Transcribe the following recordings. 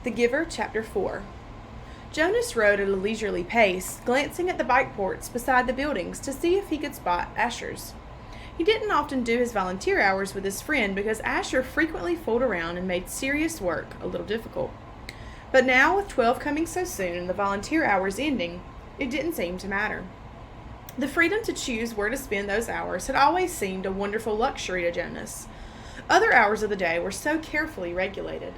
The Giver, Chapter 4. Jonas rode at a leisurely pace, glancing at the bike ports beside the buildings to see if he could spot Asher's. He didn't often do his volunteer hours with his friend because Asher frequently fooled around and made serious work a little difficult. But now, with 12 coming so soon and the volunteer hours ending, it didn't seem to matter. The freedom to choose where to spend those hours had always seemed a wonderful luxury to Jonas. Other hours of the day were so carefully regulated.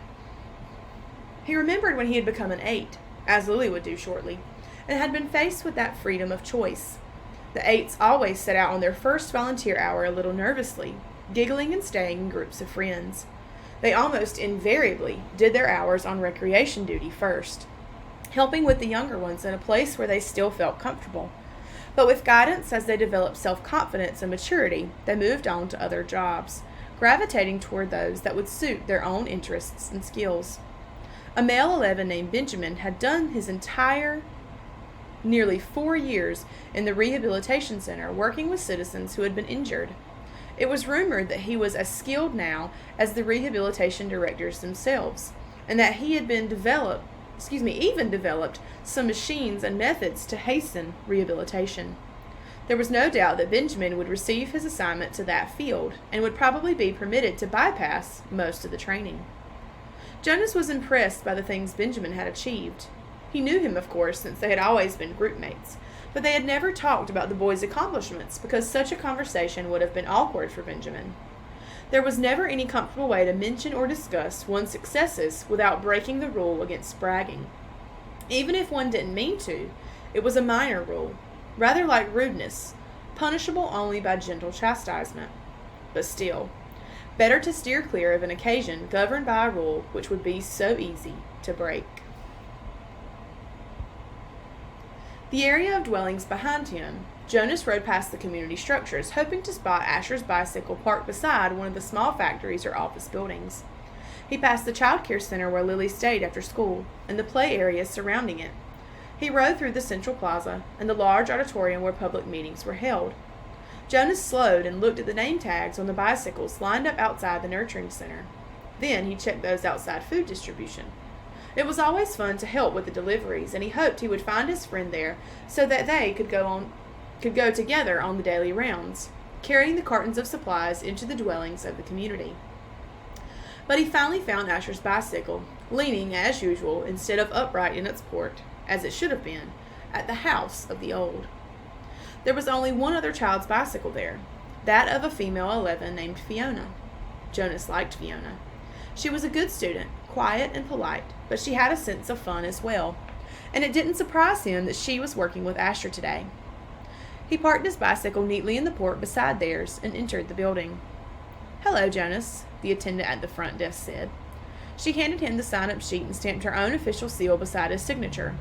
He remembered when he had become an 8, as Lily would do shortly, and had been faced with that freedom of choice. The 8s always set out on their first volunteer hour a little nervously, giggling and staying in groups of friends. They almost invariably did their hours on recreation duty first, helping with the younger ones in a place where they still felt comfortable. But with guidance as they developed self-confidence and maturity, they moved on to other jobs, gravitating toward those that would suit their own interests and skills. A male 11 named Benjamin had done his entire nearly 4 years in the rehabilitation center working with citizens who had been injured. It was rumored that he was as skilled now as the rehabilitation directors themselves, and that he had even developed some machines and methods to hasten rehabilitation. There was no doubt that Benjamin would receive his assignment to that field and would probably be permitted to bypass most of the training. Jonas was impressed by the things Benjamin had achieved. He knew him, of course, since they had always been group mates, but they had never talked about the boy's accomplishments because such a conversation would have been awkward for Benjamin. There was never any comfortable way to mention or discuss one's successes without breaking the rule against bragging. Even if one didn't mean to, it was a minor rule, rather like rudeness, punishable only by gentle chastisement. But still, better to steer clear of an occasion governed by a rule which would be so easy to break. The area of dwellings behind him, Jonas rode past the community structures, hoping to spot Asher's bicycle parked beside one of the small factories or office buildings. He passed the child care center where Lily stayed after school, and the play areas surrounding it. He rode through the central plaza and the large auditorium where public meetings were held. Jonas slowed and looked at the name tags on the bicycles lined up outside the nurturing center. Then he checked those outside food distribution. It was always fun to help with the deliveries, and he hoped he would find his friend there so that they could go together on the daily rounds, carrying the cartons of supplies into the dwellings of the community. But he finally found Asher's bicycle, leaning, as usual, instead of upright in its port, as it should have been, at the house of the old. There was only one other child's bicycle there, that of a female 11 named Fiona. Jonas liked Fiona. She was a good student, quiet and polite, but she had a sense of fun as well, and it didn't surprise him that she was working with Asher today. He parked his bicycle neatly in the port beside theirs and entered the building. "Hello, Jonas," the attendant at the front desk said. She handed him the sign-up sheet and stamped her own official seal beside his signature.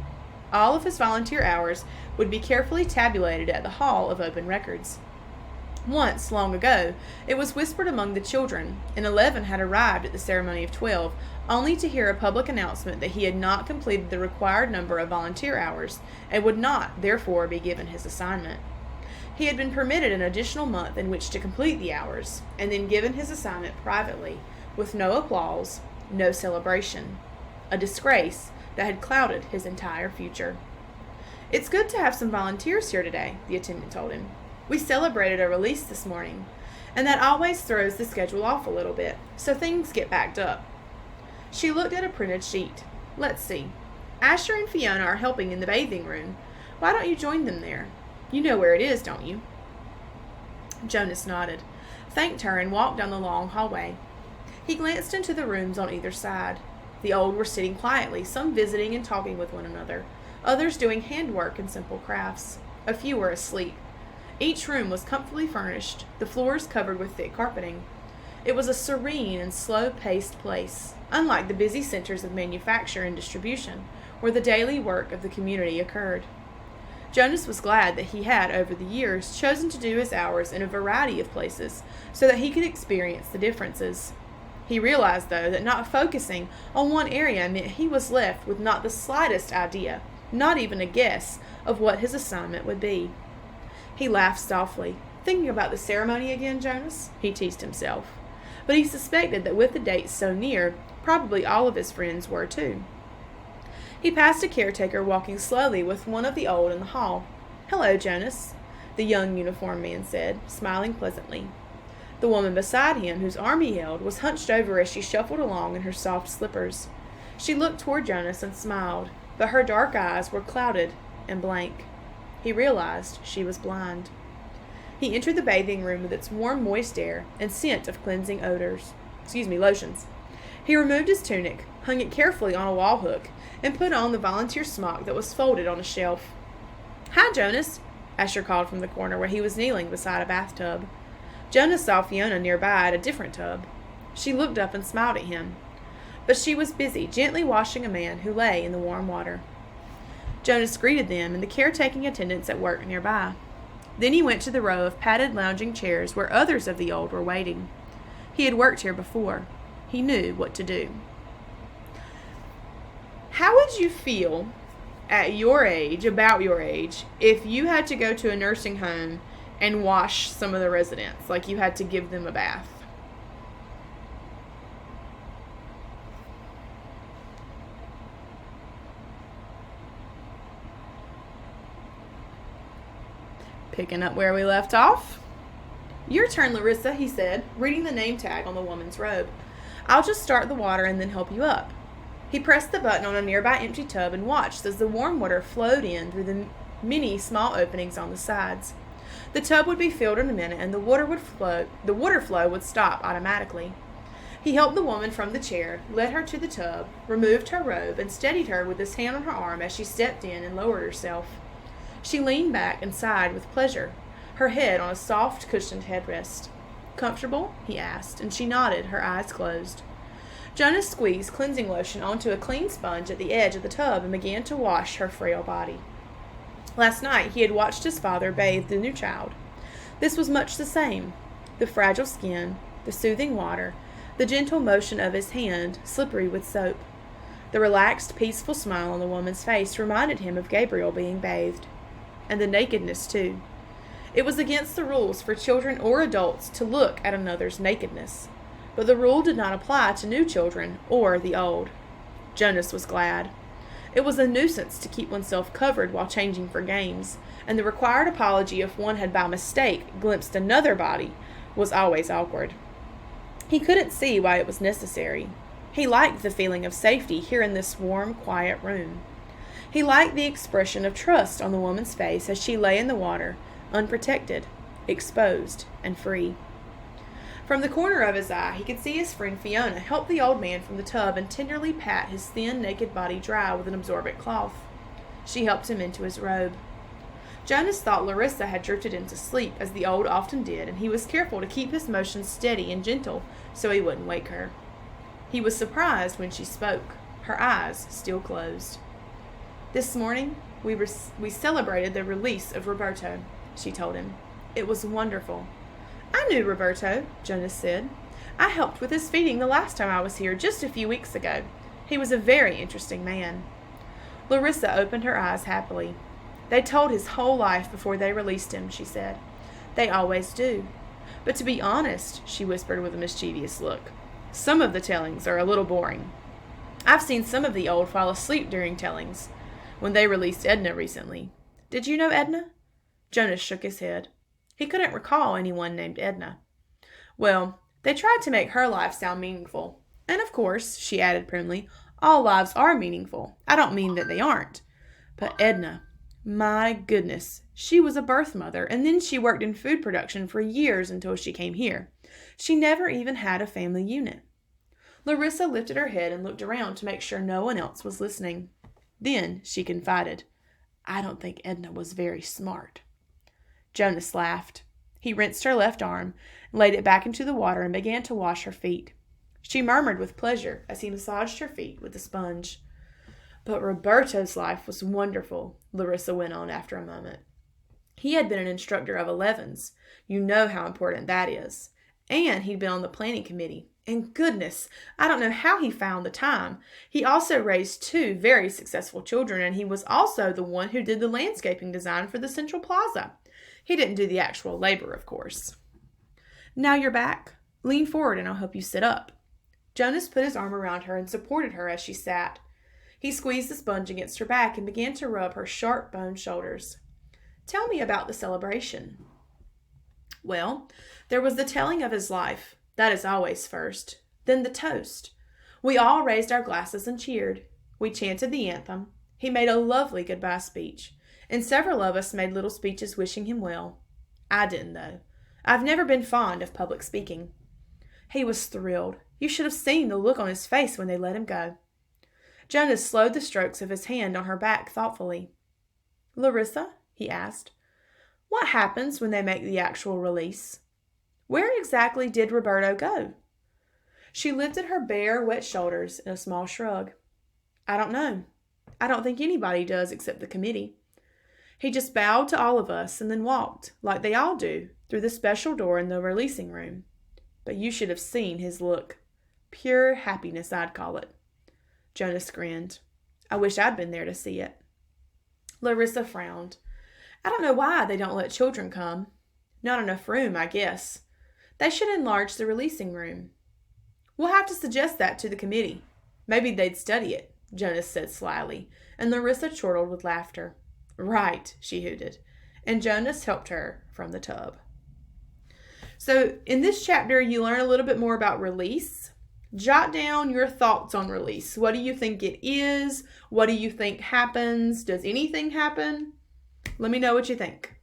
All of his volunteer hours would be carefully tabulated at the Hall of Open Records. Once, long ago, it was whispered among the children, and 11 had arrived at the ceremony of 12, only to hear a public announcement that he had not completed the required number of volunteer hours, and would not, therefore, be given his assignment. He had been permitted an additional month in which to complete the hours, and then given his assignment privately, with no applause, no celebration. A disgrace that had clouded his entire future. "It's good to have some volunteers here today," the attendant told him. "We celebrated a release this morning, and that always throws the schedule off a little bit, so things get backed up." She looked at a printed sheet. "Let's see. Asher and Fiona are helping in the bathing room. Why don't you join them there? You know where it is, don't you?" Jonas nodded, thanked her, and walked down the long hallway. He glanced into the rooms on either side. The old were sitting quietly, some visiting and talking with one another, others doing handwork and simple crafts. A few were asleep. Each room was comfortably furnished, the floors covered with thick carpeting. It was a serene and slow-paced place, unlike the busy centers of manufacture and distribution, where the daily work of the community occurred. Jonas was glad that he had, over the years, chosen to do his hours in a variety of places, so that he could experience the differences. He realized, though, that not focusing on one area meant he was left with not the slightest idea, not even a guess, of what his assignment would be. He laughed softly. "Thinking about the ceremony again, Jonas?" he teased himself. But he suspected that with the date so near, Probably all of his friends were, too. He passed a caretaker walking slowly with one of the old in the hall. "Hello, Jonas," the young uniformed man said, smiling pleasantly. The woman beside him, whose arm he held, was hunched over as she shuffled along in her soft slippers. She looked toward Jonas and smiled, but her dark eyes were clouded and blank. He realized she was blind. He entered the bathing room with its warm, moist air and scent of cleansing lotions. He removed his tunic, hung it carefully on a wall hook, and put on the volunteer smock that was folded on a shelf. "Hi, Jonas," Asher called from the corner where he was kneeling beside a bathtub. Jonas saw Fiona nearby at a different tub. She looked up and smiled at him, but she was busy gently washing a man who lay in the warm water. Jonas greeted them and the caretaking attendants at work nearby. Then he went to the row of padded lounging chairs where others of the old were waiting. He had worked here before. He knew what to do. How would you feel at your age, about your age, if you had to go to a nursing home and wash some of the residents, like you had to give them a bath? Picking up where we left off. "Your turn, Larissa," he said, reading the name tag on the woman's robe. "I'll just start the water and then help you up." He pressed the button on a nearby empty tub and watched as the warm water flowed in through the many small openings on the sides. The tub would be filled in a minute and the water flow would stop automatically. He helped the woman from the chair, led her to the tub, removed her robe, and steadied her with his hand on her arm as she stepped in and lowered herself. She leaned back and sighed with pleasure, her head on a soft, cushioned headrest. "Comfortable?" he asked, and she nodded, her eyes closed. Jonas squeezed cleansing lotion onto a clean sponge at the edge of the tub and began to wash her frail body. Last night he had watched his father bathe the new child. This was much the same. The fragile skin, the soothing water, the gentle motion of his hand, slippery with soap. The relaxed, peaceful smile on the woman's face reminded him of Gabriel being bathed. And the nakedness, too. It was against the rules for children or adults to look at another's nakedness. But the rule did not apply to new children or the old. Jonas was glad. It was a nuisance to keep oneself covered while changing for games, and the required apology if one had by mistake glimpsed another body was always awkward. He couldn't see why it was necessary. He liked the feeling of safety here in this warm, quiet room. He liked the expression of trust on the woman's face as she lay in the water, unprotected, exposed, and free. From the corner of his eye, he could see his friend Fiona help the old man from the tub and tenderly pat his thin, naked body dry with an absorbent cloth. She helped him into his robe. Jonas thought Larissa had drifted into sleep, as the old often did, and he was careful to keep his motions steady and gentle so he wouldn't wake her. He was surprised when she spoke, her eyes still closed. "This morning, we celebrated the release of Roberto," she told him. "It was wonderful." "I knew Roberto," Jonas said. "I helped with his feeding the last time I was here just a few weeks ago. He was a very interesting man." Larissa opened her eyes happily. "They told his whole life before they released him," she said. "They always do. But to be honest," she whispered with a mischievous look, "some of the tellings are a little boring. I've seen some of the old fall asleep during tellings, when they released Edna recently. Did you know Edna?" Jonas shook his head. He couldn't recall anyone named Edna. "Well, they tried to make her life sound meaningful. And of course," she added primly, "all lives are meaningful. I don't mean that they aren't. But Edna, my goodness, she was a birth mother, and then she worked in food production for years until she came here. She never even had a family unit." Larissa lifted her head and looked around to make sure no one else was listening. Then she confided, "I don't think Edna was very smart." Jonas laughed. He rinsed her left arm, laid it back into the water, and began to wash her feet. She murmured with pleasure as he massaged her feet with a sponge. "But Roberto's life was wonderful," Larissa went on after a moment. "He had been an instructor of 11s. You know how important that is. And he'd been on the planning committee. And goodness, I don't know how he found the time. He also raised 2 very successful children, and he was also the one who did the landscaping design for the Central Plaza. He didn't do the actual labor, of course." "Now you're back. Lean forward and I'll help you sit up." Jonas put his arm around her and supported her as she sat. He squeezed the sponge against her back and began to rub her sharp-boned shoulders. "Tell me about the celebration." "Well, there was the telling of his life. That is always first. Then the toast. We all raised our glasses and cheered. We chanted the anthem. He made a lovely goodbye speech, and several of us made little speeches wishing him well. I didn't, though. I've never been fond of public speaking." He was thrilled. You should have seen the look on his face when they let him go. Jonas slowed the strokes of his hand on her back thoughtfully. "Larissa," he asked, "what happens when they make the actual release? Where exactly did Roberto go?" She lifted her bare, wet shoulders in a small shrug. "I don't know. I don't think anybody does except the committee. He just bowed to all of us and then walked, like they all do, through the special door in the releasing room. But you should have seen his look. Pure happiness, I'd call it." Jonas grinned. "I wish I'd been there to see it." Larissa frowned. "I don't know why they don't let children come. Not enough room, I guess. They should enlarge the releasing room." "We'll have to suggest that to the committee. Maybe they'd study it," Jonas said slyly, and Larissa chortled with laughter. "Right," she hooted, and Jonas helped her from the tub. So in this chapter, you learn a little bit more about release. Jot down your thoughts on release. What do you think it is? What do you think happens? Does anything happen? Let me know what you think.